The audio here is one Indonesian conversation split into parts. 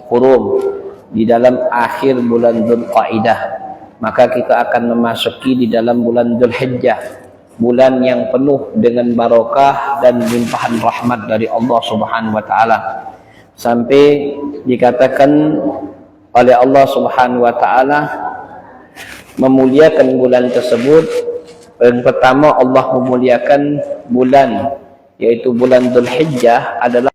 Hurum di dalam akhir bulan Dzulqa'dah, maka kita akan memasuki di dalam bulan Dzulhijjah, bulan yang penuh dengan barokah dan limpahan rahmat dari Allah Subhanahu wa taala. Sampai dikatakan oleh Allah Subhanahu wa taala memuliakan bulan tersebut. Yang pertama Allah memuliakan bulan, yaitu bulan Dzulhijjah adalah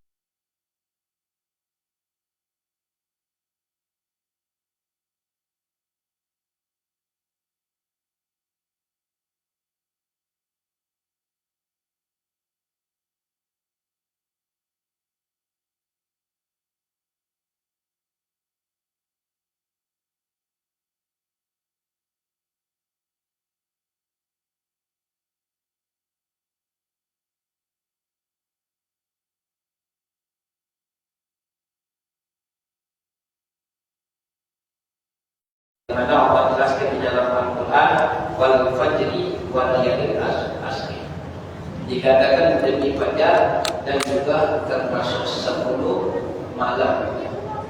mana Allah jelaskan di dalam Al-Quran, wal fajri wa layalin ashr. Dikatakan demi fajar dan juga termasuk 10 malam.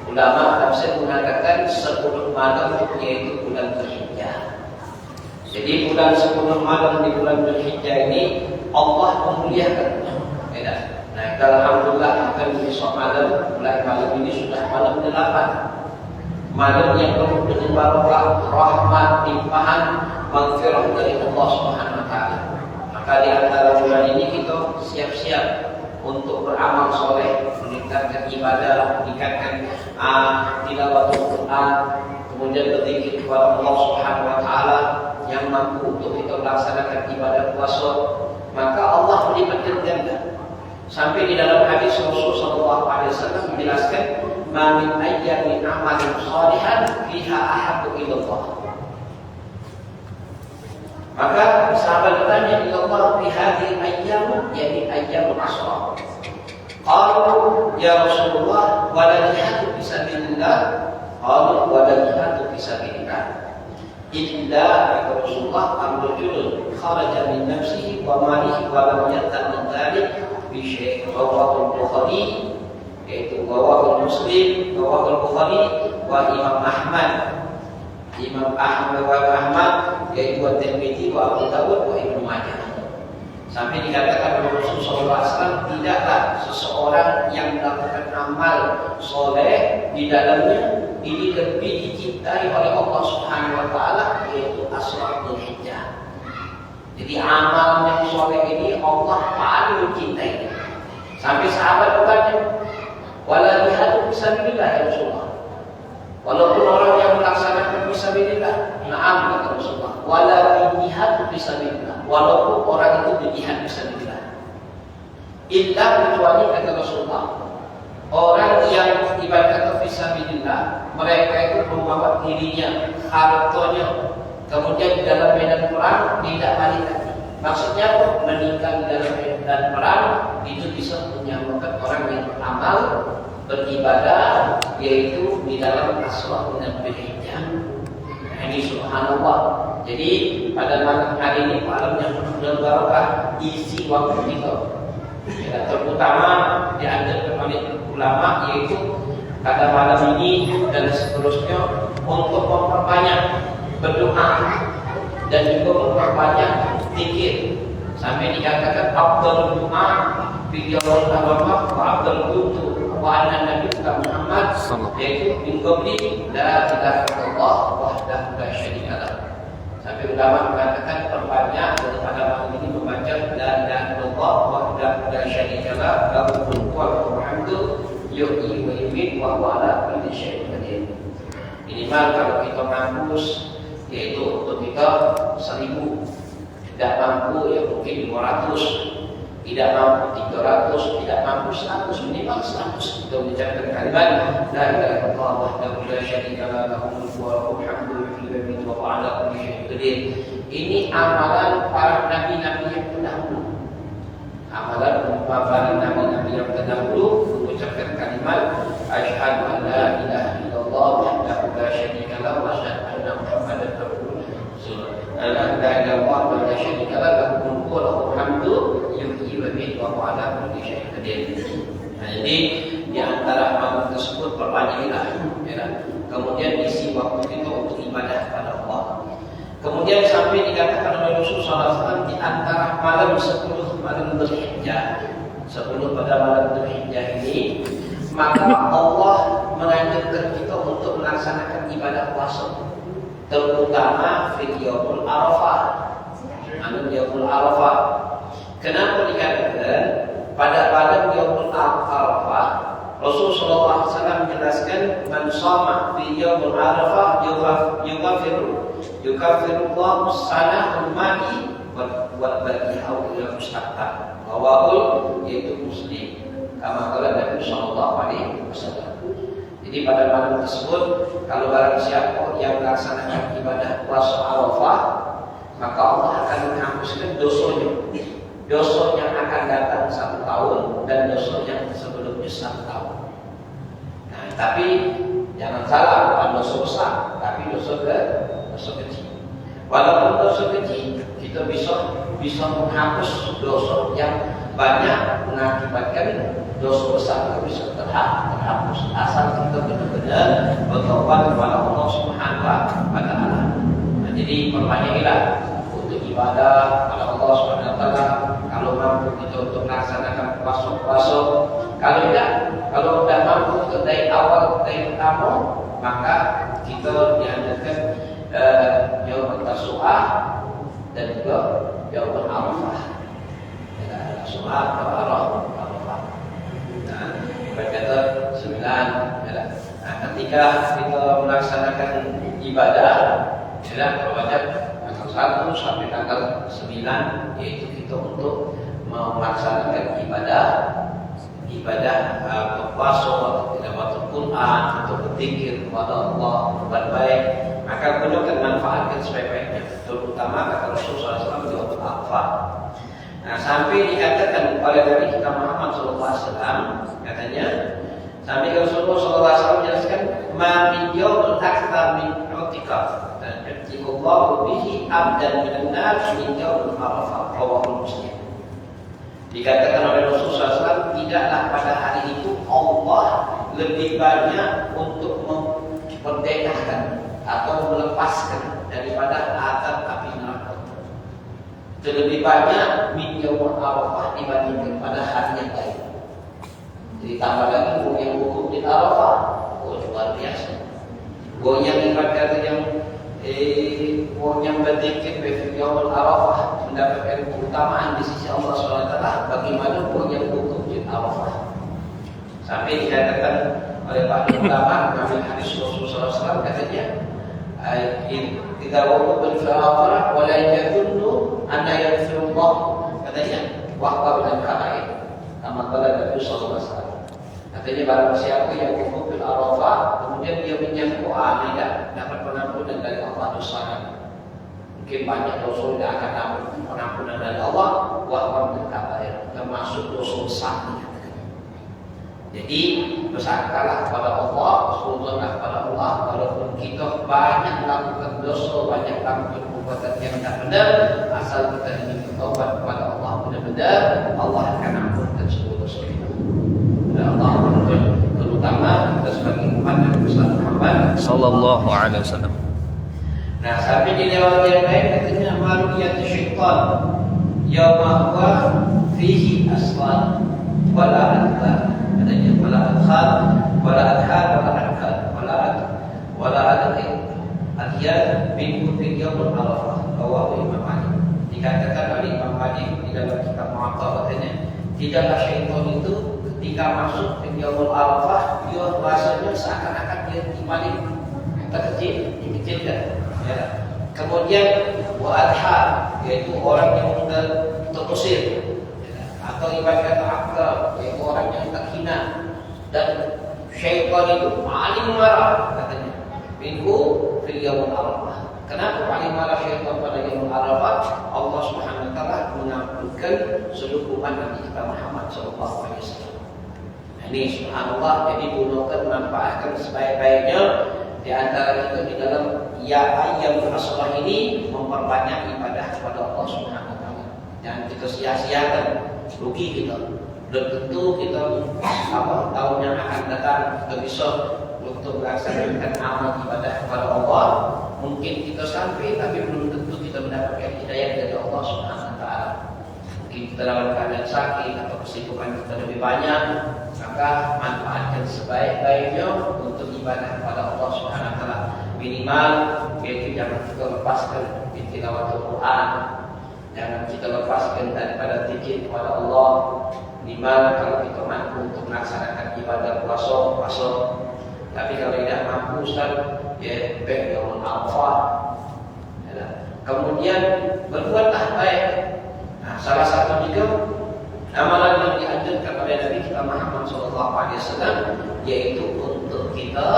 Ulama tafsir mengatakan 10 malam yaitu bulan Dzulhijjah. Jadi bulan 10 malam di bulan Dzulhijjah ini Allah memuliakan. Nah, alhamdulillah akan besok malam, mulai malam ini sudah malam 8. Malam yang penuh dengan barokah, rahmat, limpahan, maghfirah dari Allah Subhanahu wa taala. Maka di antara bulan ini kita siap-siap untuk beramal soleh, meningkatkan ibadah, meningkatkan tilawatul Quran, kemudian berzikir kepada Allah Subhanahu wa taala yang mampu untuk kita melaksanakan ibadah puasa. Maka Allah melibatkan ganda. Sampai di dalam hadis Rasulullah sallallahu alaihi wasallam menjelaskan, "Ma min ayyamin amalin shalihan fiha ahabbu ilallah." Maka sahabat bertanya, "Ya Allah, fi hadhihi ayyam, yani ayyamul asra." Qalu, "Ya Rasulullah, wala jihadu fi sabilillah." Qalu, "Wala jihadu fi sabilillah illa," kata Rasulullah, "ar-rajul kharaja min nafsihi wa malihi wa lam yarda min dzalik bi syai'." Rawahu Bukhari, yaitu rawahu Muslim, rawahu Bukhari wa Imam Ahmad. Imam Ahmad yaitu At-Tirmidzi wa Abu Dawud wa Ibnu Majah. Sampai dikatakan oleh Rasulullah SAW, tidaklah seseorang yang melakukan amal soleh di dalamnya ini lebih dicintai oleh Allah Subhanahu wa taala, yaitu Ashur Dzulhijjah. Jadi amal yang soleh ini Allah paling mencintai. Sampai sahabat bertanya, "Wala jihadu fisabilillah ya Rasulullah?" Walaupun orang yang melaksanakan fisabilillah, na'am kata Rasulullah. "Wala jihadu fisabilillah," walaupun orang itu berjihad fisabilillah. Illa, kecuali kata Rasulullah, orang yang ibadah fisabilillah, mereka itu membawa dirinya, hartanya, kemudian di dalam medan perang tidak balik lagi. Maksudnya meninggal di dalam medan perang itu bisa menyamakan orang yang beramal, beribadah, yaitu di dalam Ashur Dzulhijjah. Ini subhanallah. Jadi pada malam hari ini, malam yang penuh dengan barokah, isi waktu kita. Ya, terutama dianjurkan oleh ulama, yaitu pada malam ini dan seterusnya untuk memperbanyak berdoa dan juga memperbanyak zikir. Sampai dikatakan afdhalul doa fi yawmil qiyamah wa afdhalul wudu wa anna nabi Muhammad, yaitu min qabli la ilaha illallah wahdahu la syarika lah. Sampai ulama mengatakan perbanyak daripada malam ini membaca la ilaha illallah wahdahu la syarika lah, lahul mulku wa lahul hamdu yuhyi wa yumiitu wa huwa ala kulli syai'in qadir. Minimal kalau kita mampu, yaitu untuk kita 1000, tidak mampu ya mungkin 500, tidak mampu 300, tidak mampu 100, minimal 100 kita mengucapkan kalimat la ilaha illallah wahdahu la syarika lah, lahul mulku wa lahul hamdu yuhyi wa yumiitu wa huwa ala kulli syai'in qadir. Ini amalan para nabi-nabi yang terdahulu. Amalan para nabi-nabi yang terdahulu mengucapkan kalimat asyhadu an la ilaha illallah wahdahu la syarika lah wa asyhadu anna Muhammadan rasulullah. La ilaha illallah wa la syarika lah, lahul mulku wa lahul hamdu yuhyi wa yumiitu wa huwa ala kulli syai'in qadir. Nah, jadi di antara amalan tersebut perpanjangan, ya. Kemudian isi waktu kita untuk ibadah kepada Allah. Kemudian sampai dikatakan oleh Rasulullah SAW di antara malam 10 malam Dzulhijjah, 10 pada malam Dzulhijjah ini, maka Allah menganjurkan kita untuk melaksanakan ibadah puasa, terutama fil yaumul Arafah. Yaumul Arafah. Kenapa dikatakan pada malam yaumul Arafah? Rasulullah SAW menjelaskan man shoma fi yaumul Arafah yukaffiru sanahul madi wa baqiyahu ila mustaqbal. Rawahul yaitu Muslim. Kama qala Nabi sallallahu alaihi wasallam. Jadi pada malam tersebut kalau barang siapa yang melaksanakan ibadah puasa Arafah, maka Allah akan menghapuskan dosanya. Dosa yang akan datang 1 tahun dan dosa yang sebelumnya 1 tahun. Nah, tapi jangan salah, bukan dosa besar, tapi dosa kecil. Walaupun dosa kecil, kita bisa menghapus dosa yang banyak mengakibatkan dosa besar itu bisa terhapus asal kita benar-benar bertobat kepada Allah Subhanahu wa taala. Nah, jadi perbanyakilah untuk ibadah kepada Allah Subhanahu wa taala. Kalau mampu kita untuk melaksanakan puasa. Kalau tidak mampu untuk dari awal dari pertama, maka kita dianjurkan Yaum Tasu'ah dan juga Yaum Arafah. Tasu'ah atau Arafah. Nah, berkata 9. Nah, ketika kita melaksanakan ibadah, wajib tanggal 1 sampai tanggal 9, yaitu kita untuk melaksanakan ibadah berpuasa atau tilawah Al-Quran atau berzikir kepada Allah berbuat baik, maka gunakan manfaatkan sebaik-baiknya, terutama kata Rasulullah SAW di waktu Arafah. Nah, sampai dikatakan oleh Nabi kita Muhammad SAW, katanya sampai Rasulullah SAW menjelaskan ma min yawmin aktsar min i'tikaf dan i'tiqallahu bihi abdan minan nar min yawmil Arafah. Rawahul Muslim. Dikatakan oleh Rasulullah SAW, tidaklah pada hari itu Allah lebih banyak untuk memerdekakan atau melepaskan daripada azab api neraka. Lebih banyak min yaumul Arafah dibandingkan pada hari yang lain. Jadi tambah lagi yang hukum di Arafah, luar biasa. Yang ibadah yang berzikir di yaumul Arafah mendapatkan keutamaan di sisi Allah SWT. Bagaimana yang hukum di Arafah? Sampai dikatakan oleh Pak Ulama mengambil hadis Rasulullah SAW, katanya kita waqaf fi Arafah wa la yadhunnu anna yaghfirullah, katanya waqaf dan kabair. Kama qala Nabi sallallahu alaihi wasallam. Katanya barang siapa yang waqaf fil Arafah kemudian dia menyangka tidak dapat pengampunan dari Allah dosanya. Mungkin banyak dosa yang akan dapat pengampunan dari Allah, waqaf dan kabair, termasuk dosa besar. Jadi bersangkalah kepada Allah, bersyukurlah kepada Allah. Walaupun kita banyak melakukan dosa, banyak melakukan perbuatan yang tidak benar, asal kita ingin bertobat kepada Allah benar-benar, Allah akan ampunkan semua dosa kita. Dan Allah menuntut terutama kita sebagai umat Nabi Muhammad sallallahu alaihi wasallam. Nah, sampai di lewat yang lain katanya maliyatu syaitan yauma huwa fihi aslan wala adhar. Katanya wala adhar wala adhiyar bin yaumul Arafah. Rawahu Imam Malik. Dikatakan oleh Imam Malik di dalam kitab Muwatta, katanya tidaklah syaitan itu ketika masuk ke yaumul Arafah dia rasanya seakan-akan dia dibalik terkecil, dikecilkan. Ya. Kemudian wa'adha, yaitu orang yang terusir, atau ibarat kata akal, yaitu orang yang terhina. Dan syaitan itu paling marah, katanya minhu fil yaumul Arafah. Kenapa paling marah syaitan pada yaumul Arafah? Allah Subhanahu wa taala mengampunkan seluruh umat Nabi kita Muhammad sallallahu alaihi wasallam. Ini subhanallah, jadi gunakan manfaatkan sebaik-baiknya. Di antara itu di dalam ayyam Rasulullah ini memperbanyak ibadah kepada Allah Subhanahu wa taala. Jangan kita sia-siakan, rugi kita. Belum tentu kita tahun yang akan datang kita bisa untuk melaksanakan amal ibadah kepada Allah. Mungkin kita sampai, tapi belum tentu kita mendapatkan hidayah dari Allah Subhanahu Wa Taala. Mungkin kita dalam keadaan sakit atau kesibukan kita lebih banyak, maka manfaatkan sebaik-baiknya untuk ibadah kepada Allah Subhanahu Wa Taala. Minimal, yaitu jangan kita lepaskan di tilawatul Quran, jangan kita lepaskan daripada zikir kepada Allah. Minimal kalau kita mampu untuk melaksanakan ibadah puasa. Tapi kalau tidak mampu, Ustaz, ya yaumul Arafah. Kemudian berbuatlah baik. Nah, salah satu juga amalan yang diajarkan oleh Nabi kita Muhammad SAW, yaitu untuk kita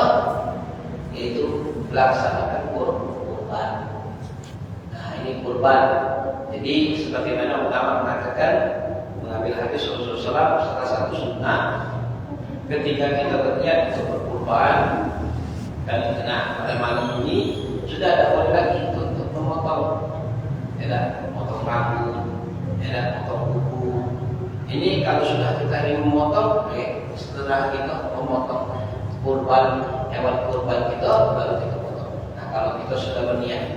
melaksanakan kurban. Nah, ini kurban. Jadi sebagaimana ulama mengatakan, mengambil hadis Rasulullah SAW, salah satu sunnah ketika kita berniat untuk berkurban, dan pada malam ini sudah ada boleh lagi untuk memotong, memotong rambut, memotong kuku. Ini kalau sudah kita ingin memotong, setelah kita memotong kurban, hewan kurban kita, baru kita potong. Nah, kalau kita sudah berniat,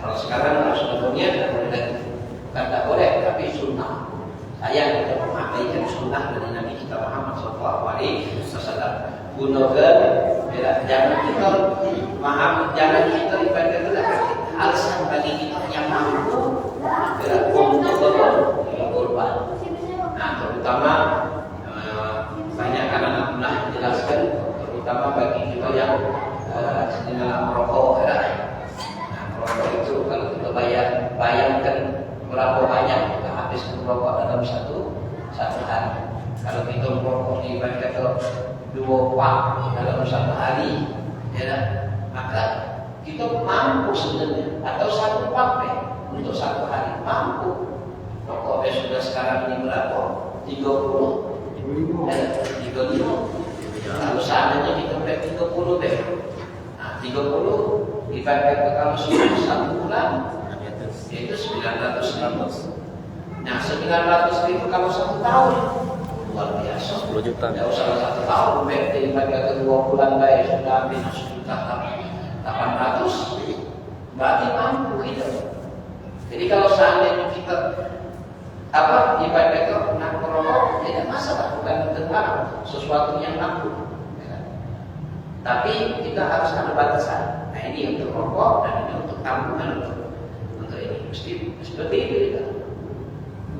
kalau sekarang kalau sudah berniat, tidak boleh lagi. Bukan tidak boleh, tapi sunnah. Saya kita mengabaikan sunnah dari Nabi kita Muhammad SAW. Gunakan, jangan kita jangan kita ibadah itu alasan bagi kita yang mampu untuk berkorban. Nah, terutama banyak anak-anak pernah menjelaskan, terutama bagi kita yang sedang merokok. Nah, merokok itu kalau kita bayangkan berapa banyak kita habis merokok dalam satu hari. Kalau kita merokok ibadah ke 2 pak dalam satu hari, maka kita mampu sebenarnya, atau 1 pak untuk satu hari mampu. Rokoknya sudah sekarang ini berapa? 30, 35. Kalau seandainya kita pakai 30 deh, nah 30 dipakai kalau sudah 1 bulan, yaitu 900 ribu. Nah 900 ribu kalau 1 tahun, luar biasa. 10 juta. Tidak usah 1 tahun, dipakai ke 2 bulan baik sudah habis 800, berarti mampu kita. Jadi kalau seandainya kita dipakai ke rokok, tidak masalah, bukan tentang sesuatu yang mampu. Tapi kita harus ada batasan. Nah ini untuk rokok dan ini untuk tabungan untuk ini mesti seperti itu kita.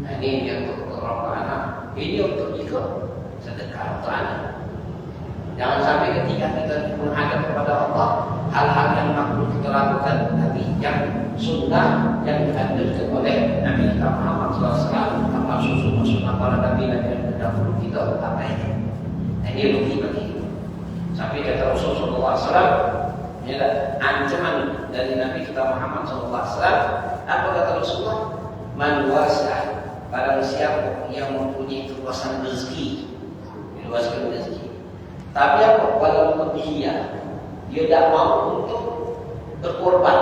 Nah ini yang untuk rokok anak, ini untuk juga sedekah untuk anak. Jangan sampai ketika kita menghadap kepada Allah, hal-hal yang makruh kita lakukan, tapi yang sunnah yang dianjurkan oleh Nabi kita Muhammad SAW, termasuk sunnah para nabi yang terdahulu kita abaikan. Nah ini rugi bagi kita. Sampai kata Rasulullah SAW, ancaman dari Nabi kita Muhammad SAW, apa kata Rasulullah? Man wasi'ah, barang siapa yang mempunyai keluasan rezeki, meluaskan rezeki. Tapi apa? Walaupun dia tidak mau untuk berkorban,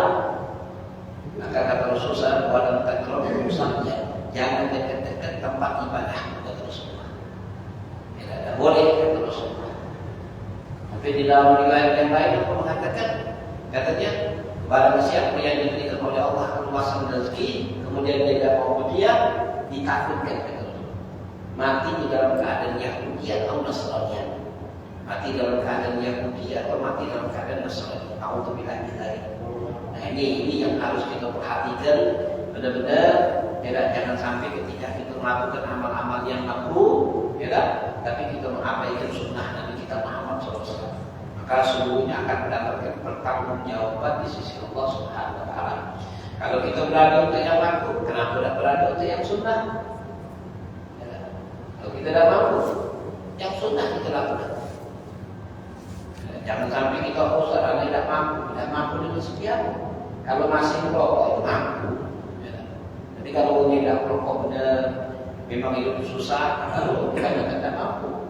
maka kata Rasulullah, walau takrabu musalla, jangan dekat-dekat tempat ibadah, kata Rasulullah. Tidak boleh, kata Rasulullah. Tapi di dalam riwayat yang lain aku mengatakan, katanya barang siapa yang diberikan oleh Allah keluasan rezeki, kemudian dia tidak mau dia, ditakutkan, kata Rasulullah. Mati di dalam keadaan Yahudi atau Nasrani. Mati dalam keadaan Yahudi atau mati dalam keadaan Nasrani. A'udzubillah min dzalik. Nah ini yang harus kita perhatikan benar-benar, jangan sampai ketika kita melakukan amal-amal yang makruh, tapi kita mengabaikan sunnah Nabi kita Muhammad SAW. Maka seluruhnya akan mendapatkan pertanggungjawaban di sisi Allah Subhanahu Wa Taala. Kalau kita berada untuk yang makruh, kenapa tidak berada untuk yang sunnah? Kalau kita tidak mampu, yang sunnah kita lakukan. Jangan sampai kita usaha tidak mampu dengan sekian. Kalau masih merokok itu mampu. Tapi kalau tidak merokok benar, memang hidup susah, kalau tidak mampu.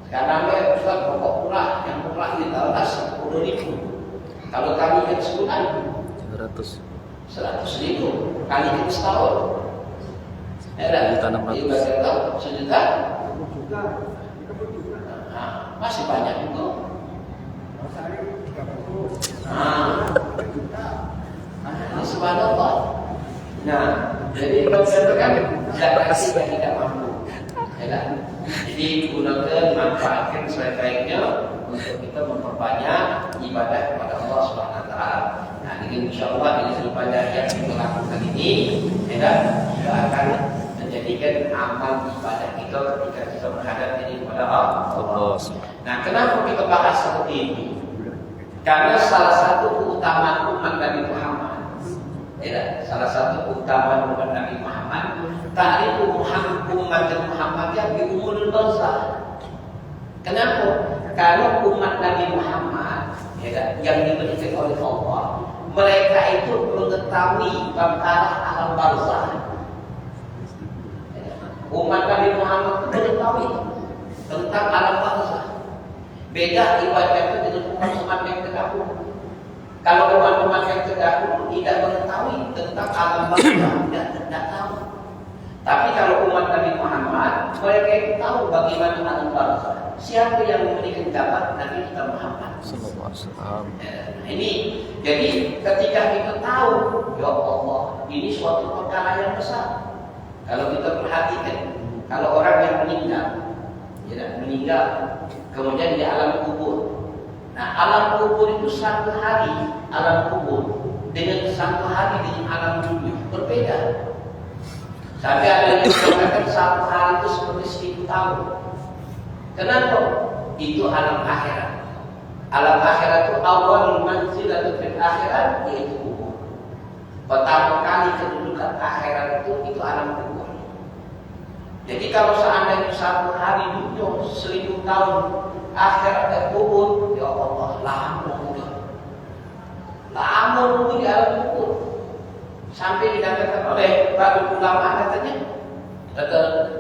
Sekarang Ustaz rokok murah, yang murah di tahun 10.000. Kalau kali yang sebulan 100 ribu kali yang setahun. Sejuta. Masih banyak itu. kan zakat yang tidak mampu. Ya, jadi gunakan manfaatkan sebaik-baiknya untuk kita memperbanyak ibadah kepada Allah Subhanahu Wa Taala. Nah, ini insyaallah ini ibadah yang kita lakukan ini, ya, kita akan menjadikan amal ibadah kita ketika kita menghadap diri kepada Allah. Nah, kenapa kita bahas seperti ini? Karena salah satu keutamaan umat Nabi Muhammad, ya, salah satu keutamaan umat Nabi Muhammad, ta'rifu umat Muhammad yang diumumul dosa. Kenapa? Karena umat Nabi Muhammad, ya, yang diberikan oleh Allah, mereka itu mengetahui perkara alam barzah. Umat Nabi Muhammad itu mengetahui tentang alam barzah. Beda ibadah itu dengan umat yang terdahulu. Kalau umat-umat yang terdahulu tidak mengetahui tentang alam barzah, tidak tahu. Tapi kalau umat Nabi Muhammad, mereka itu tahu bagaimana alam barzah. Siapa yang memberikan kabar? Nabi kita Muhammad. Ini jadi ketika kita tahu, ya Allah, ini suatu perkara yang besar. Kalau kita perhatikan, kalau orang yang meninggal, ya, meninggal, kemudian di alam kubur. Nah, alam kubur itu satu hari alam kubur dengan satu hari dengan alam dunia berbeda. Tapi ada yang mengatakan satu hari itu seperti 1000 tahun. Kenapa? Itu alam akhirat. Alam akhirat itu awal manzilatul fil akhirat, yaitu kubur. Pertama kali kedudukan akhirat itu alam kubur. Jadi kalau seandainya satu hari dunia 1000 tahun akhirat dan kubur, ya Allah, lama di alam kubur. Sampai dikatakan oleh para ulama katanya,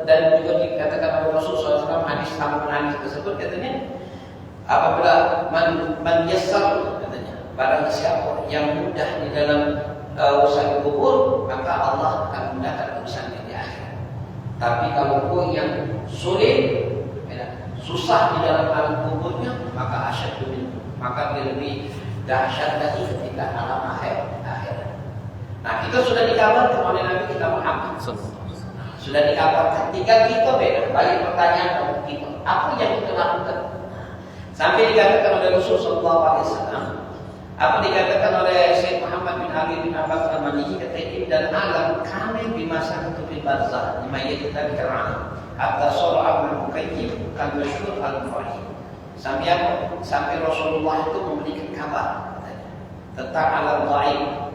dan juga dikatakan oleh Rasulullah SAW hadis tersebut katanya, apabila man yassar katanya, barang siapa yang mudah di dalam urusan kubur, maka Allah akan mudahkan urusannya di akhirat. Tapi kalau kau yang sulit, susah di dalam alam kuburnya, maka asyadu, maka dia lebih dahsyat lagi ketika alam akhirat. Nah, kita sudah dikabarkan oleh Nabi kita Muhammad. Sudah dikabarkan. Tinggal kita beda. Bagi pertanyaan kamu kita, apa yang kita lakukan? Sampai dikatakan oleh Rasulullah SAW. Apa dikatakan oleh Syekh Muhammad bin Ali bin Abbas al-Maliki, kata dan alam kami di masa itu di barzah, lima kita dikerana. Hatta surah al-Muqayyim kan masyhur al-Fahim. Sampai Rasulullah itu memberikan kabar tentang alam gaib.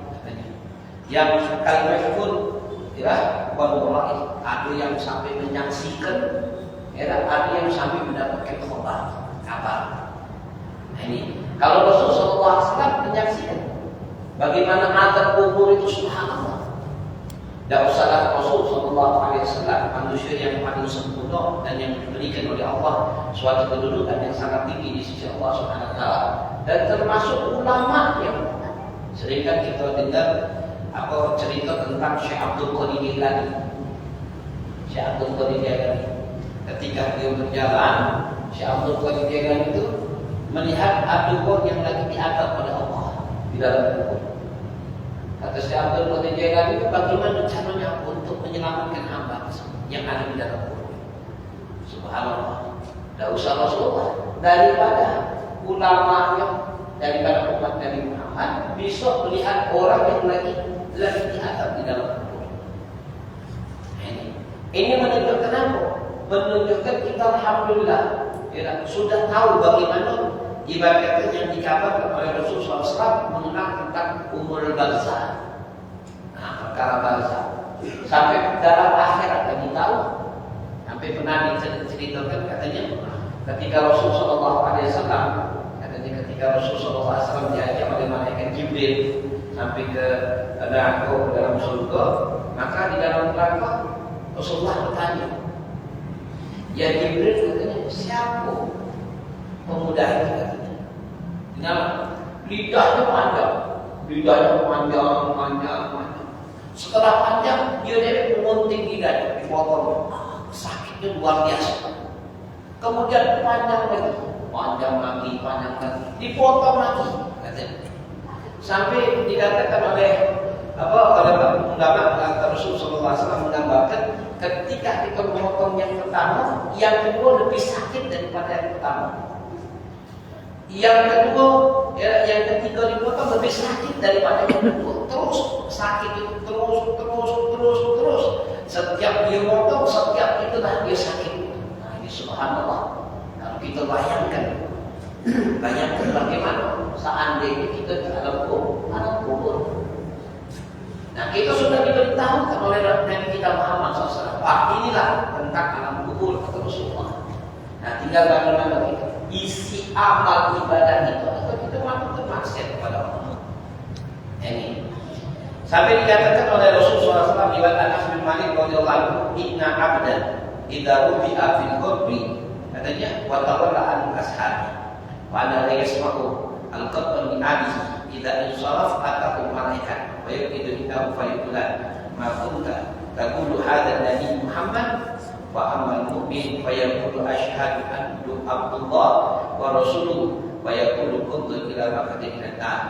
Yang al-mashhur, ya, wallahi, ada yang sampai menyaksikan, ya, ada yang sampai mendapatkan kabar. Nah, ini kalau Rasulullah SAW menyaksikan bagaimana azab kubur itu, subhanallah. Dan usahlah Rasulullah SAW manusia yang paling sempurna dan yang diberikan oleh Allah suatu kedudukan yang sangat tinggi di sisi Allah Subhanahu Wa Taala, dan termasuk ulama yang seringkan kita dengar apa cerita tentang Syekh Abdul Qadir Jailani. Syekh Abdul Qadir Jailani ketika dia berjalan, Syekh Abdul Qadir Jailani itu melihat Abdul yang lagi diangkat oleh Allah di dalam kubur. Kata Syekh Abdul Qadir Jailani itu, bagaimana caranya untuk menyelamatkan hamba yang ada di dalam kubur? Subhanallah. Tidak usah Rasulullah, daripada ulama yang daripada umat Nabi Muhammad bisa melihat orang yang lagi diangkat di dalam kubur. Ini menunjukkan apa? Menunjukkan kita alhamdulillah, ya, sudah tahu bagaimana ibadah yang dikabarkan oleh Rasulullah SAW mengenal tentang umur barzah. Nah, perkara barzah sampai dalam akhirat lagi tahu. Sampai pernah diceritakan katanya ketika Rasulullah SAW, katanya ketika Rasulullah SAW diajak oleh malaikat Jibril sampai ke neraka, ke dalam surga, maka di dalam neraka Rasulullah bertanya, ya Jibril, katanya, siapa pemuda itu, katanya? Kenapa? Lidahnya panjang. Setelah panjang, dia mengunting lidahnya, dipotong. Sakitnya luar biasa. Kemudian panjang lagi, dipotong lagi, katanya. Sampai dikatakan oleh ulama Rasulullah SAW menggambarkan ketika kita memotong yang pertama, yang kedua lebih sakit daripada yang pertama. Yang kedua, yang ketiga dipotong lebih sakit daripada yang kedua. Terus sakit itu terus. Setiap dia potong, setiap itulah dia sakit. Nah, ini subhanallah. Kalau kita bayangkan bagaimana seandainya kita di alam kubur. Nah, kita sudah diberitahukan oleh Nabi kita Muhammad SAW. Inilah tentang alam kubur kata Rasulullah. Nah, tinggal bagaimana kita isi amal ibadah itu atau kita mampu bermaksiat kepada Allah. Ini sampai dikatakan oleh Rasulullah SAW di Anas bin Malik radhiyallahu anhu, inna abdan idza rubi'a fil qabri, katanya wa tawalla an ashabi wa ana la yasma'u al-qabr min abisi idza insaraf atahu malaikat wa yuqidu itahu fayulan ma kunta taqulu hadha nabi Muhammad wa amal mu'min fa yaqulu asyhadu anna Abdullah wa rasuluhu wa yaqulu kuntu ila maqadina nar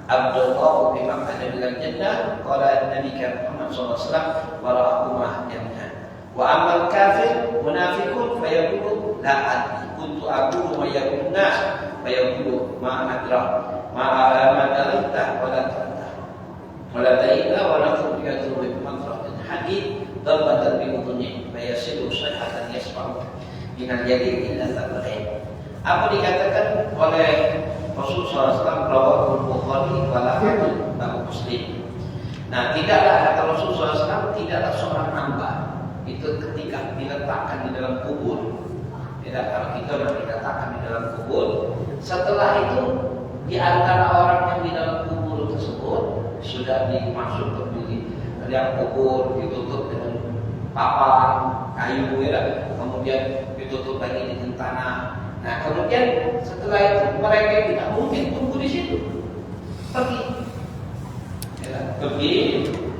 Abdullah bima kana bil jannah qala nabi Muhammad sallallahu alaihi wasallam wa rahumah jannah wa amal kafir munafiqun fa yaqulu la adri kuntu aqulu wa yaqulu nas fa yaqulu ma adra ma alama dalita wa la tanta wa la daita wa la tuqiyatu bi madratin hadid darbatan bi mutuni fa yasilu sayhatan yasma'u minal yadin illa tabain. Apa dikatakan oleh Rasulullah SAW rawahul Bukhari wa lahu Muslim. Nah, tidaklah kata Rasulullah SAW, tidaklah seorang hamba itu ketika diletakkan di dalam kubur. Tidak, kalau kita diletakkan di dalam kubur, setelah itu di antara orang yang di dalam kubur tersebut sudah dimasuk ke dalam kubur, ditutup dengan papan kayu, ya, kemudian ditutup lagi dengan tanah. Nah, kemudian setelah itu mereka tidak mungkin tunggu di situ, pergi.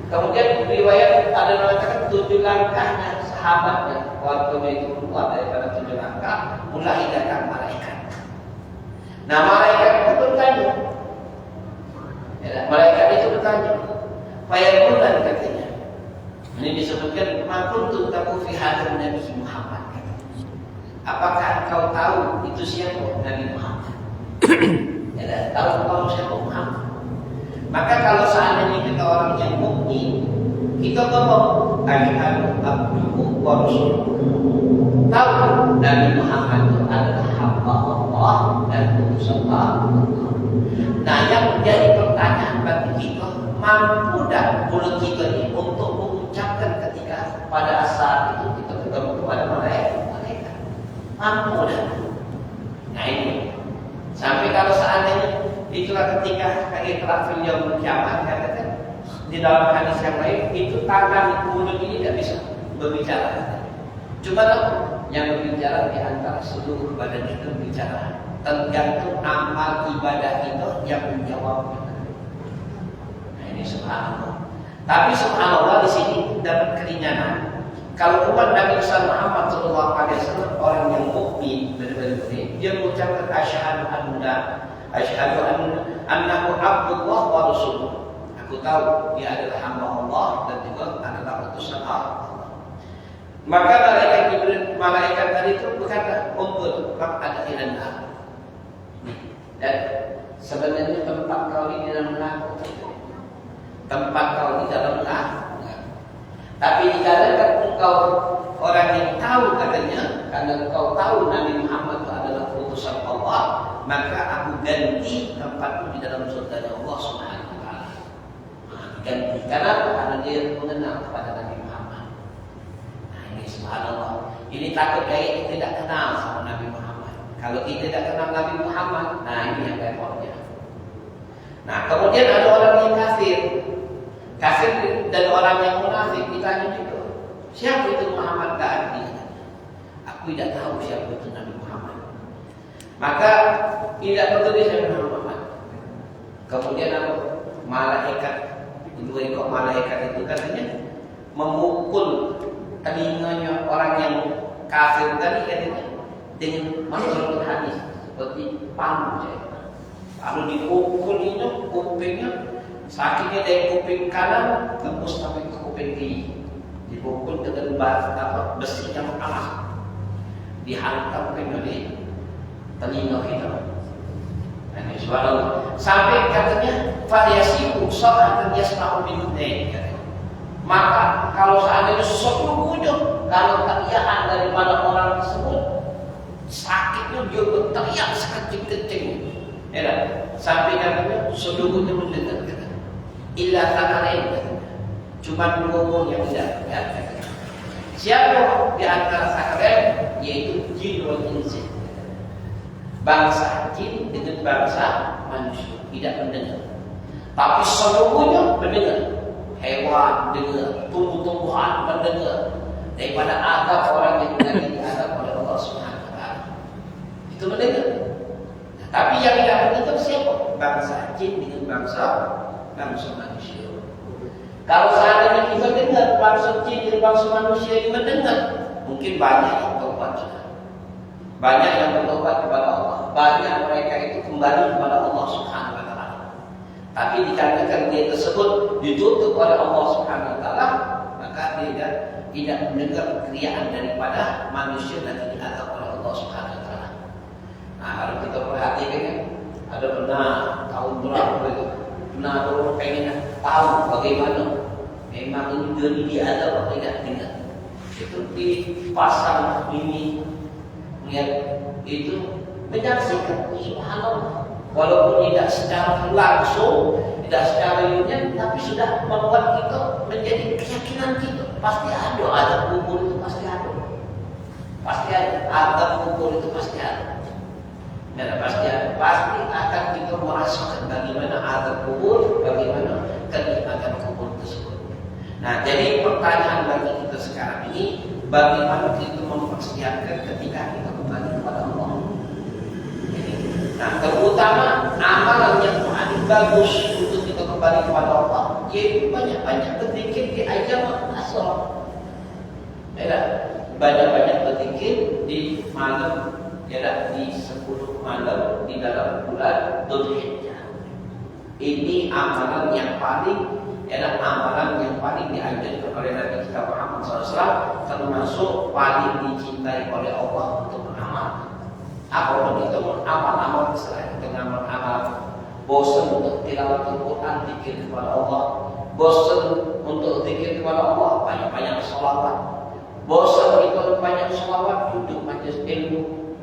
Kemudian riwayat ada mengatakan 7 langkahnya sahabatnya waktu itu keluar daripada 7 langkah mulai datang malaikat. Nah, malaikat itu bertanya, malaikat itu bertanya, Fayaqulan katanya. Ini disebutkan makuntu taku fi hadzal Nabi Muhammad. Apakah engkau tahu itu siapa Nabi Muhammad? Ya, tahu siapa Muhammad. Maka kalau seandainya kita orang yang mukmin, kita ngomong asyhadu abduhu wa rasuluhu. Tahu Nabi Muhammad itu adalah hamba Allah dan utusan Allah. Nah, yang menjadi pertanyaan bagi kita, mampu dan mulut kita ini untuk mengucapkan ketika pada saat itu kita ketemu kepada malaikat. Mampu dah. Nah, ini sampai kalau seandainya itulah ketika ikrafil yaumil kiamat, katakan di dalam hadis yang lain itu tangan mulut ini tidak bisa berbicara. Cuma yang berbicara di antara seluruh badan itu berbicara. Tergantung amal ibadah itu yang menjawab. Nah, ini subhanallah. Tapi subhanallah di sini dapat keringanan. Kalau umat Nabi Muhammad SAW orang yang mukmin benar-benar dia mengucapkan asyhadu annahu Abdullah wa rasuluh. Aku tahu dia adalah hamba Allah dan juga adalah utusan Allah. Maka malaikat tadi itu berkata, "Umbul ada ilanah." Dan sebenarnya tempat kau ini dalam neraka. Tempat kau ini dalam neraka. Tapi dikarenakan engkau orang yang tahu katanya, karena engkau tahu Nabi Muhammad itu adalah utusan Allah, maka aku ganti tempatmu di dalam surga Allah Subhanahu wa taala. Diganti karena dia mengenal kepada Nabi Muhammad. Nah, ini subhanallah. Ini takut kayak kita tidak kenal sama Nabi Muhammad. Kalau kita tidak kenal Nabi Muhammad, nah ini yang repotnya. Nah, kemudian ada orang yang kafir dan orang yang munafik ditanya juga, siapa itu Muhammad Ta'ala? Aku tidak tahu siapa itu Nabi Muhammad. Maka tidak peduli siapa Muhammad. Kemudian apa? Malaikat itu katanya memukul telinganya orang yang kafir tadi katanya dengan masuk hadis seperti palu. Lalu dipukul itu kupingnya Sakitnya dari kuping kanan tembus sampai ke kuping kiri, dipukul dengan besi yang panas, dihantamkan dari telinga kita. Nah, subhanallah. Sampai katanya variasi usaha dan yasma'u minhum. Maka kalau seandainya seluruhnya kalau teriakan daripada orang tersebut, sakitnya dia berteriak sekecil-kecilnya. Ya, sampai katanya seluruhnya mendengar. Illa takalain, cuma ngomong yang tidak. Siapa di antara sakarain? Yaitu jin wal insi. Bangsa jin dengan bangsa manusia tidak mendengar, tapi seluruhnya mendengar. Hewan dengar, tumbuh-tumbuhan mendengar, daripada adab orang yang lagi diadab oleh Allah Subhanahu wa taala. Itu mendengar. Tapi yang tidak mendengar siapa? Bangsa jin dengan bangsa manusia. Kalau seandainya kita dengar bangsa jin dan bangsa manusia yang mendengar, mungkin banyak yang bertobat sudah. Banyak yang bertobat kepada Allah. Banyak mereka itu kembali kepada Allah Subhanahu wa taala. Tapi dikarenakan dia tersebut ditutup oleh Allah Subhanahu wa taala, maka dia tidak mendengar keriaan daripada manusia dan diadab oleh Allah Subhanahu wa taala. Nah, kalau kita perhatikan kan, ada pernah tahun berapa itu, pernah orang pengen tahu bagaimana memang ini diadab atau tidak dengar. Itu dipasang ini, lihat itu menyaksikan, subhanallah. Walaupun tidak secara langsung, tidak secara ilmiah, tapi sudah membuat kita menjadi keyakinan kita. Pasti ada azab kubur itu, pasti ada. Pasti ada azab kubur itu, pasti ada. Dan pasti ada. Pasti akan kita merasakan bagaimana azab kubur, bagaimana kenikmatan kubur tersebut. Nah, jadi pertanyaan bagi kita sekarang ini, bagaimana kita mempersiapkan ketika kita kembali kepada Allah. Nah, terutama amalan yang paling bagus untuk kita kembali kepada Allah, yaitu banyak-banyak berzikir di ayam Asyura. Ya, banyak-banyak berzikir di malam, ya, di 10 malam di dalam bulan Dzulhijjah. Ini amalan yang paling, ya, amalan yang paling diajarkan oleh Nabi kita Muhammad SAW, termasuk paling dicintai oleh Allah untuk beramal. Apapun itu amal-amal selain dengan amal, bosan untuk tilawat Al-Quran, zikir kepada Allah, bosan untuk zikir kepada Allah, banyak-banyak sholawat, bosan itu banyak sholawat, duduk majelis ilmu,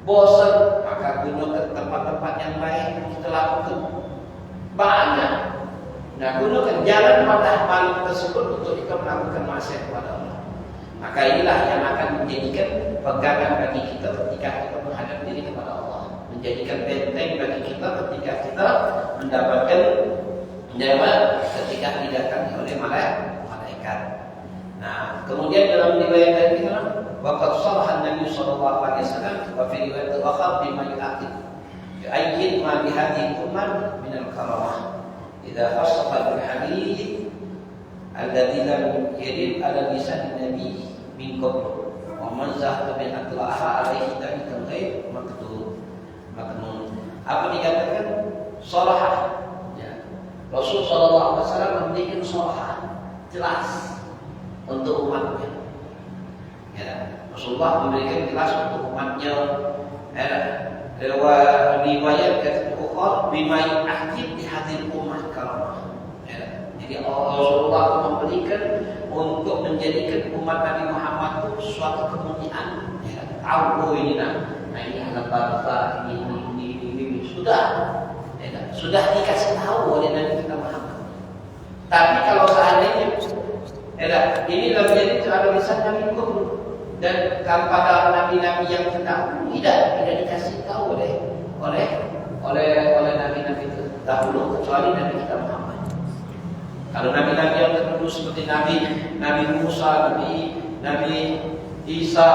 bosan maka gunakan tempat-tempat yang lain kita lakukan banyak. Nah, gunakan jalan pada malam tersebut untuk kita melakukan maksiat kepada Allah. Maka inilah yang akan menjadikan pegangan bagi kita ketika kita menghadap diri kepada Allah, menjadikan benteng bagi kita ketika kita mendapatkan nyawa ketika didatangi oleh malaikat. Nah, kemudian dalam riwayat lain kita, waqad sharaha Nabi sallallahu alaihi wasallam wa fi riwayat ukhra bima yu'aqib ayyin ma bi hadhihi ummah min al-karamah idza fasaha bil-hadith alladzi lam yarid ala lisan Nabi min qabl wa man zahta bi atlaha alaihi dzalika ghaib maktub maknun. Apa dikatakan sharah, ya. Rasul sallallahu alaihi wasallam memberikan sharah jelas untuk umatnya. Ya, Rasulullah memberikan jelas untuk umatnya. Riwayat kata bima yu'aqib di hadil umat karamah. Jadi Rasulullah memberikan untuk menjadikan umat Nabi Muhammad itu suatu kemuliaan. Ya, tahu ini nah ini anak bangsa ini sudah, ya, sudah dikasih tahu oleh Nabi kita Muhammad. Tapi kalau seandainya ini lebih jadi ada lisan Nabi Muhammad dan kepada nabi-nabi yang terdahulu tidak dikasih tahu oleh nabi-nabi terdahulu kecuali Nabi kita Muhammad. Kalau nabi-nabi yang terdahulu seperti Nabi Musa, Nabi Isa,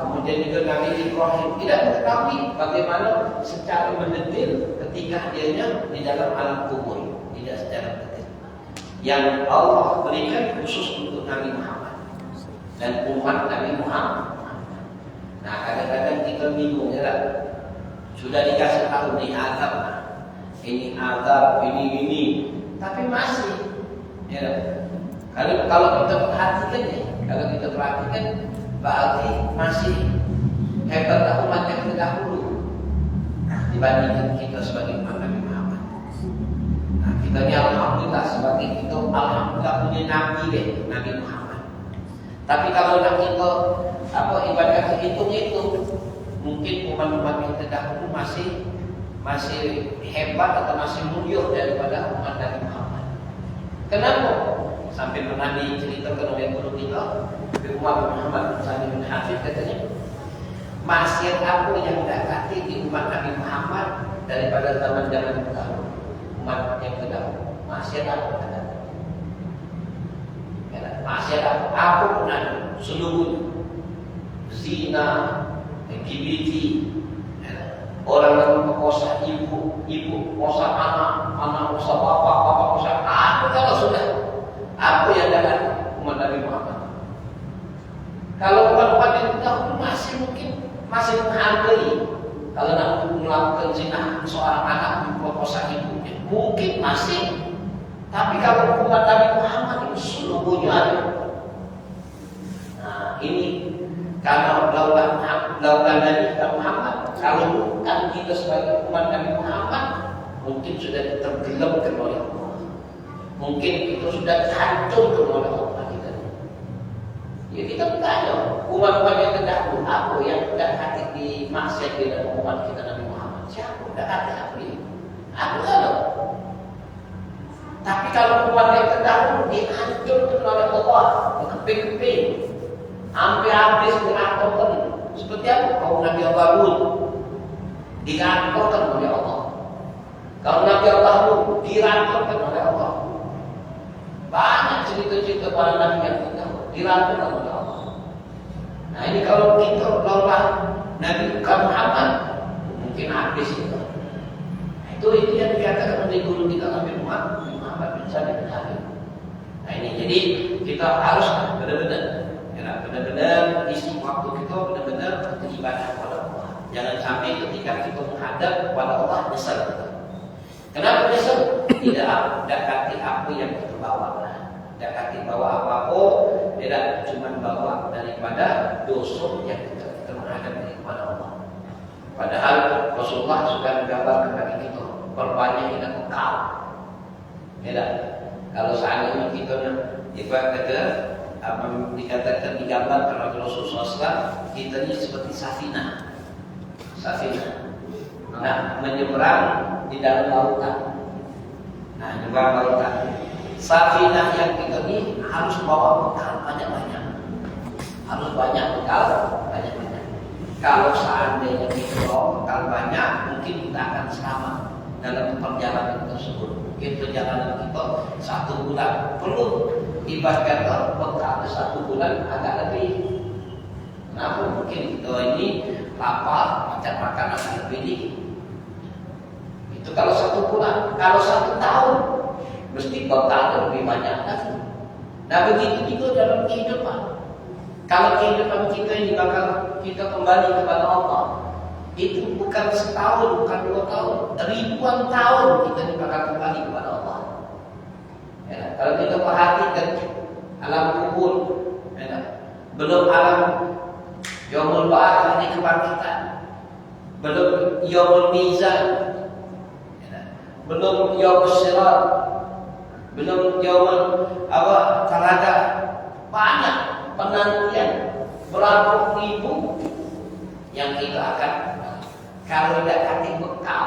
kemudian juga Nabi Ibrahim tidak mengetahui bagaimana secara mendetail ketika dianya di dalam alam kubur, tidak secara detail. Yang Allah berikan khusus untuk Nabi Muhammad dan umat Nabi Muhammad. Nah, kadang-kadang kita bingung, ya, sudah dikasih tahu nih azab, ini azab, ini tapi masih. Ya. Kalau kita perhatikan ya, berarti masih hebat umat yang terdahulu dibandingkan kita sebagai umat Nabi Muhammad. Nah, kita ini alhamdulillah sebagai kita alhamdulillah punya Nabi deh, Nabi Muhammad. Tapi kalau nak kita ibadah hitung itu, mungkin umat-umat yang terdahulu masih hebat atau masih mulia daripada umat Nabi Muhammad. Kenapa? Sampai pernah diceritakan oleh guru kita, Umar Muhammad Sani bin Hafid katanya, maksiat apa yang dekati di umat Nabi Muhammad daripada zaman-zaman terdahulu, umat yang terdahulu. Maksiat apa katanya? Maksiat apa pun ada, seluruh zina, LGBT, orang yang memperkosa ibu kosa anak kosa bapak kosa apa kalau sudah apa yang dalam umat Nabi Muhammad. Kalau umat yang terdahulu masih menghargai kalau nak melakukan zina seorang anak memperkosa ibunya mungkin masih, tapi kalau umat Nabi Muhammad itu seluruhnya ada. Nah ini karena lautan Nabi Muhammad, kalau bukan kita sebagai umat Nabi Muhammad, mungkin sudah tergelamkan oleh Allah. Mungkin kita sudah hancurkan oleh Allah kita. Ya kita bertanya, umat-umat yang terdahulu apa yang tidak hati di maksiat di dalam umat kita Nabi Muhammad? Siapa? Tidak ada apa ini? Aku tahu. Tapi kalau umat yang terdahulu dihancurkan oleh Allah, berkeping-keping. Hampir habis dirangkapkan. Seperti apa? Kaum Nabi Allah Lut dirangkapkan oleh Allah. Kaum Nabi Allah Lut dirangkapkan oleh Allah. Banyak cerita-cerita para Nabi yang terdahulu dirangkapkan oleh Allah. Nah ini kalau kita laulah Nabi Muhammad mungkin habis itu. Itu yang dikatakan oleh guru kita Nabi Muhammad bin Sani bin Hafid. Nah ini jadi kita harus benar-benar isi waktu kita benar-benar beribadah kepada Allah. Jangan sampai ketika kita menghadap kepada Allah nyesal. Kenapa nyesal? Tidak dekati apa yang kita bawa. Dekati bawa apa-apa, tidak cuma bawa daripada dosa yang kita menghadap kepada Allah. Padahal Rasulullah sudah menggambarkan bagi kita berbanyak kita bekal. Tidak. Kalau seandainya kita ibarat dikatakan digambarkan oleh Rasulullah SAW, kita ini seperti safinah. Nah, menyeberang di dalam lautan. Nah, menyeberang lautan. Safinah yang kita ini harus bawa bekal banyak-banyak. Harus banyak bekal banyak-banyak. Kalau seandainya kita bawa bekal banyak, mungkin kita akan selamat dalam perjalanan tersebut. Mungkin perjalanan kita 1 bulan perlu ibaratkan bekal 1 bulan agak lebih. Kenapa? Mungkin kita ini lapar, macam makan agak lebih dikit. Itu kalau 1 bulan. Kalau 1 tahun, mesti bekal lebih banyak lagi. Nah begitu juga dalam kehidupan. Kalau kehidupan kita ini bakal kita kembali kepada Allah, itu bukan setahun, bukan 2 tahun, ribuan tahun kita ini bakal kembali kepada Allah. Ya, kalau kita perhatikan alam kubur, ya, belum alam yaumul ba'ats, hari kebangkitan, belum yaumul mizan, ya, belum yaumul sirat, belum yaumul talaga, banyak penantian berapa ribu yang kita akan, kalau tidak kasih bekal,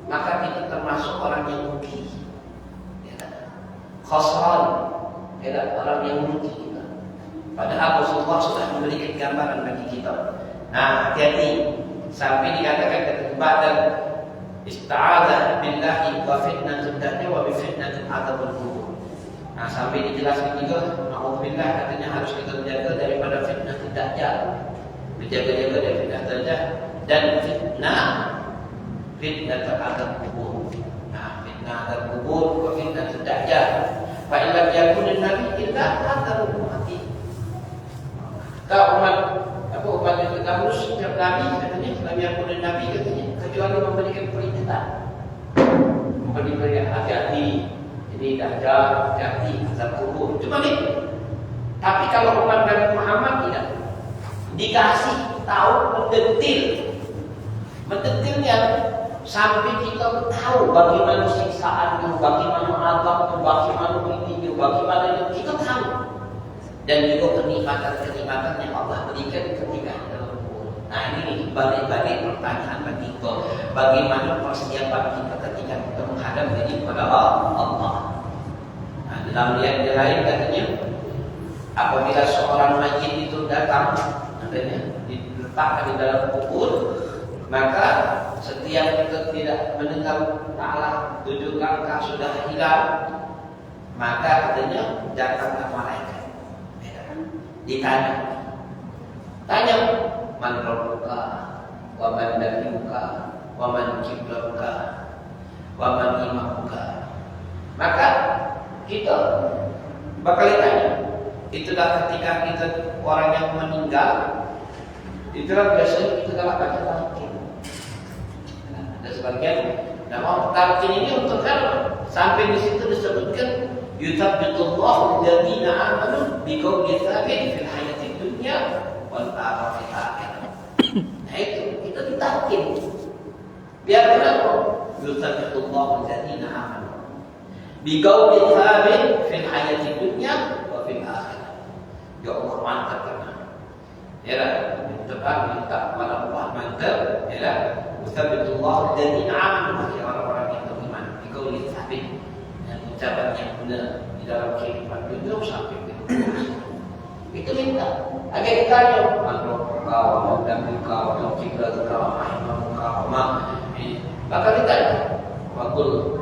maka kita termasuk orang yang rugi. Khosran, orang yang merugi kita. Padahal Rasulullah sudah memberikan gambaran bagi kita. Nah, hati-hati sampai dikatakan ketika dan ista'adzah billahi wa fitnatul dajjal wa bi fitnatil adzabul kubur. Nah, sampai dijelaskan juga, alhamdulillah katanya harus kita menjaga daripada fitnatul dajjal. Berjaga-jaga dari fitnatul dajjal dan fitnatul adzab kubur. Nah, fitnah adzab kubur wa fitnatul dajjal. Fa illam yakun nabi illa hadzal ummati. Umat yang terdahulu setiap nabi katanya lam yakun nabi katanya kecuali memberikan peringatan. Memberikan hati-hati, Ini Dajjal, Jati, azab kubur. Cuma itu. Tapi kalau umat Nabi Muhammad tidak dikasih tahu mendetilnya sampai kita tahu bagaimana siksaannya, bagaimana azabnya, bagaimana ini, bagaimana itu kita tahu. Dan juga kenikmatan-kenikmatan yang Allah berikan ketika dalam kubur. Nah ini balik-balik pertanyaan bagi kita, bagaimana persiapan kita ketika kita menghadap diri kepada Allah. Nah, dalam lihat yang lain katanya, apabila seorang mayit itu datang, katanya diletakkan di dalam kubur, maka setiap kita tidak mendengar ta'ala 7 langkah sudah hilang, maka katanya datanglah malaikat. Ditanya, man rabbuka, wa man nabiyuka, wa man kiblatuka, wa man imamuka. Maka kita bakal ditanya. Itulah ketika kita orang yang meninggal, itulah biasanya kita dalam baca talqin. Ada sebagian nama talqin ini untuk apa? Sampai di situ disebutkan yuthabbitullahu alladziina aamanu biqawli tsabit fil hayatid dunya wal akhirah. Nah itu kita ditalqin. Biar kenapa? Yuthabbitullahu alladziina aamanu biqawli tsabit fil hayatid dunya wa fil akhirah. Ya Allah mantap kan? Ya lah, minta kepada Allah mantap. Ya lah, yuthabbitullahu alladziina aamanu, orang-orang yang beriman biqawli tsabit, ucapan yang benar di dalam kehidupan dunia sampai kehidupan. Itu minta. Agar ditanya, manro kau, dan kau, kiblat kau, imam kau, maka ditanya, wakul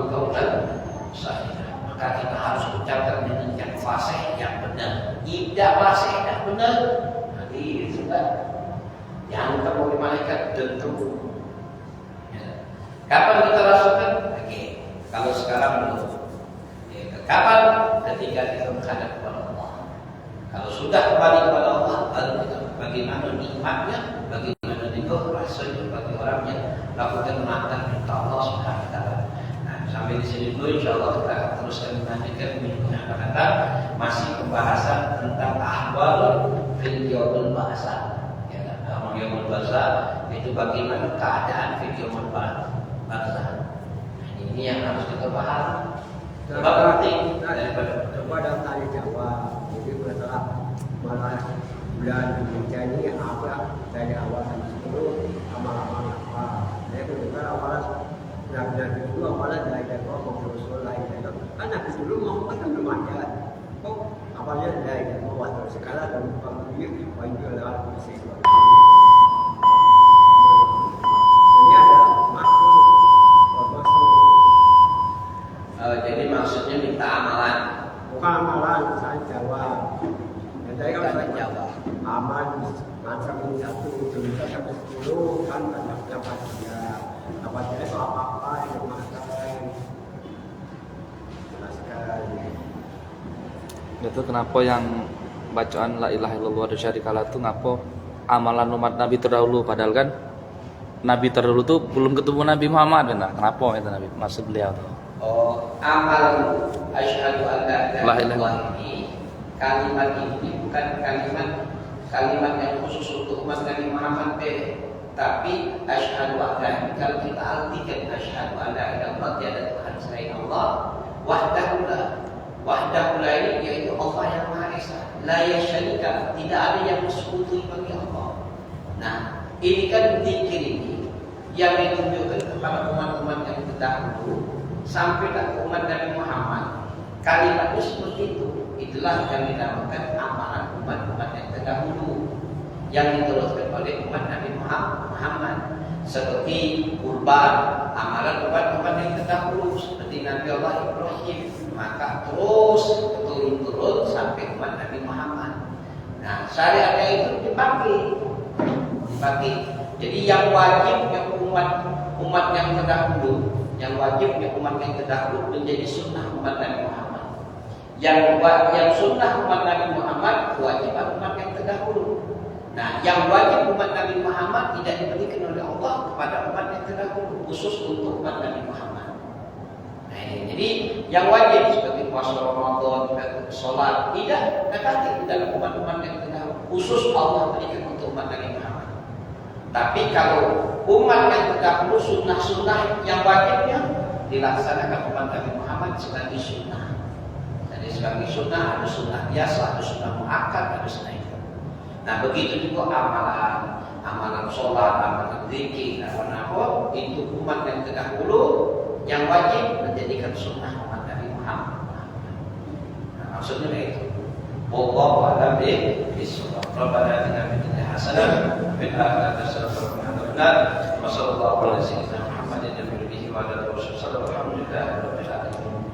kau dan sahih. Maka kita harus ucapkan dengan yang fasih yang benar. Tidak fasih tidak benar, nanti sudah yang kamu oleh malaikat tentu. Ya. Kapan kita rasakan? Kalau sekarang belum. Kapan? Ketika kita menghadap kepada Allah. Kalau sudah kembali kepada Allah, baru kita bagaimana nikmatnya, bagaimana juga rasanya bagi orang yang lakukan mantan minta Allah Subhanahu wa taala. Nah, sampai di sini dulu insyaallah kita akan teruskan melanjutkan minggu yang akan datang masih pembahasan tentang ahwal fil yaumil ba'sa. Ya, ahwal yaumil ba'sa itu bagaimana keadaan fil yaumil ba'sa. Ini yang harus kita paham. Sebab penting daripada coba dalam tanya jawab. Jadi masalah malah bulan Indonesia ini apa dari awal sampai 10 amal-amal apa. Saya mendengar awalan nabi itu awalan dari Allah Rasul lain itu. Kan nabi dulu Muhammad kan belum ada. Kok awalnya dari Allah sekarang dan pemilik wajib adalah polisi. Jadi maksudnya minta amalan. Bukan amalan, saya jawab. Dan saya kan saya jawab. Aman, masa ini 1, 2, sampai 10 kan banyaknya baca. Apa saya itu apa-apa yang dimakan. Jelaskan. Itu kenapa yang bacaan la ilaha illallah wa syarikalah itu ngapa amalan umat Nabi terdahulu, padahal kan Nabi terdahulu tuh belum ketemu Nabi Muhammad kan. Kenapa itu Nabi maksud beliau tuh? Amal asyhadu an la ilaha illallah ini kalimat ini bukan kalimat yang khusus untuk umat Nabi Muhammad tapi asyhadu an la ilaha, kalau kita artikan asyhadu an la ilaha illallah tiada Tuhan selain Allah wahdahu la ini yaitu Allah yang Maha Esa, la yasyarika, tidak ada yang bersekutu bagi Allah. Nah, ini kan zikir ini yang ditunjukkan kepada umat-umat yang terdahulu sampai ke umat Nabi Muhammad. Kalimat itu seperti itu. Itulah yang dinamakan amalan umat-umat yang terdahulu yang diteruskan oleh umat Nabi Muhammad. Seperti kurban, amalan umat-umat yang terdahulu seperti Nabi Allah Ibrahim, maka terus turun sampai umat Nabi Muhammad. Nah, syariatnya itu dipakai. Jadi yang wajibnya umat yang terdahulu, yang wajibnya umat yang terdahulu menjadi sunnah umat Nabi Muhammad. Yang sunnah umat Nabi Muhammad kewajiban umat yang terdahulu. Nah, yang wajib umat Nabi Muhammad tidak diberikan oleh Allah kepada umat yang terdahulu, khusus untuk umat Nabi Muhammad. Nah, ini Jadi yang wajib seperti puasa Ramadan, sholat, tidak negatif dalam umat-umat yang terdahulu. Khusus Allah berikan untuk umat Nabi Muhammad. Tapi kalau umat yang terdahulu sunnah-sunnah yang wajibnya dilaksanakan umat Nabi Muhammad sebagai sunnah. Jadi sebagai sunnah, ada sunnah biasa, ada sunnah muakkad, ada sunnah itu. Nah begitu juga amalan sholat, amalan zikir, apa itu umat yang terdahulu yang wajib menjadikan sunnah umat Nabi Muhammad. Nah, maksudnya itu. Wallahu a'lam bishawab. Rabbana atina fid dunya hasanah wa fil akhirati hasanah wa qina adzabannar. Wa sallallahu alaihi wa sallam Muhammadin wa alihi wa sahbihi wa sallam.